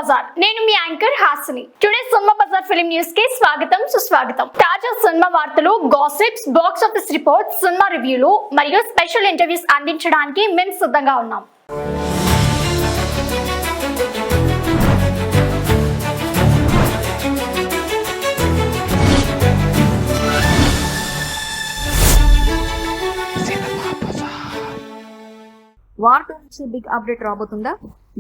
బజార్. నేను మీ anchor Hasini. Today cinema బజార్ ఫిలిం న్యూస్ కి స్వాగతం సుస్వాగతం. తాజా సినిమా వార్తలు, gossips, box office reports, cinema రివ్యూలు మరియు స్పెషల్ ఇంటర్వ్యూస్ అందించడానికి మేము సిద్ధంగా ఉన్నాం. వార్ 2 నుంచి బిగ్ అప్డేట్ రాబోతుందా?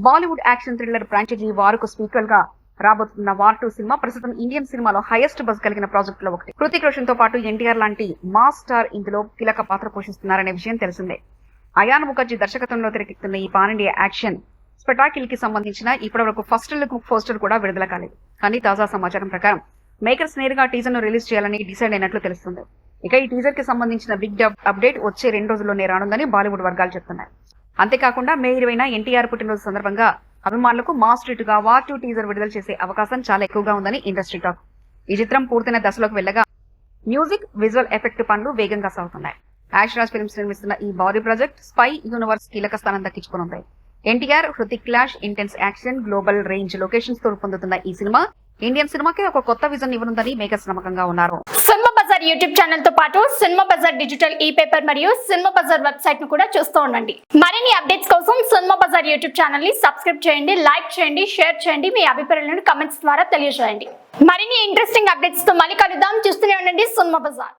బాలీవుడ్ యాక్షన్ థ్రిల్లర్ ఫ్రాంచైజీ వార్కు స్పీక్వెల్ గా రాబోతున్న వార్ 2 సినిమా ప్రస్తుతం ఇండియన్ సినిమాలో హైయెస్ట్ బజ్ కలిగిన ప్రాజెక్ట్ లో ఒకటి. హృతిక్ రోషన్ తో పాటు ఎన్టీఆర్ లాంటి మాస్ స్టార్ ఇందులో కీలక పాత్ర పోషిస్తున్నారనే విషయం తెలిసిందే. అయాన్ ముఖర్జీ దర్శకత్వంలో తెరకెక్కుతున్న ఈ పాన్ ఇండియా యాక్షన్ స్పెటాకిల్ కి సంబంధించిన ఇప్పటివరకు ఫస్ట్ లుక్ పోస్టర్ కూడా విడుదల కాలేదు. కానీ తాజా సమాచారం ప్రకారం మేకర్స్ నేరుగా టీజర్ ను రిలీజ్ చేయాలని డిసైడ్ అయినట్లు తెలుస్తుంది. ఇక ఈ టీజర్ కి సంబంధించిన బిగ్ అప్డేట్ వచ్చే 2 రోజుల్లోనే రానుందని బాలీవుడ్ వర్గాలు చెప్తున్నాయి. అంతేకాకుండా మే 20న ఎన్టీఆర్ పుట్టినరోజు సందర్భంగా అభిమానులకు మాస్ ట్రీట్ గా వార్ 2 టీజర్ విడుదల చేసే అవకాశం చాలా ఎక్కువగా ఉందని ఇండస్ట్రీ టాక్. ఈ చిత్రం పూర్తయిన దశలోకి వెళ్ళగా మ్యూజిక్, విజువల్ ఎఫెక్ట్ పనులు వేగంగా సాగుతున్నాయి. యాష్రాజ్ ఫిల్మ్స్ నిర్మిస్తున్న ఈ భారీ ప్రాజెక్ట్ స్పై యూనివర్స్ కీలక స్థానం దక్కించుకునుంది. NTR, Hrithik clash, intense action, global range locations తో రూపొందుతున్న ఈ సినిమా ఇండియన్ సినిమాకి ఒక కొత్త విజన్ ఇవ్వనుందని మేకర్స్ నమ్మకంగా ఉన్నారు. సినిమా బజార్ యూట్యూబ్ ఛానల్ తో పాటు సినిమా బజార్ డిజిటల్ ఈ పేపర్ మరియు సినిమా బజార్ వెబ్సైట్ ను కూడా చూస్తూ ఉండండి. మరిన్ని అప్డేట్స్ కోసం సినిమా బజార్ యూట్యూబ్ ఛానల్ ని సబ్స్క్రైబ్ చేయండి, లైక్ చేయండి, షేర్ చేయండి, మీ అభిప్రాయాలను కమెంట్స్ ద్వారా తెలియజేయండి. మరిన్ని ఇంట్రెస్టింగ్ అప్డేట్స్ తో మళ్ళీ కలుద్దాం. చూస్తూనే ఉండండి సినిమా బజార్.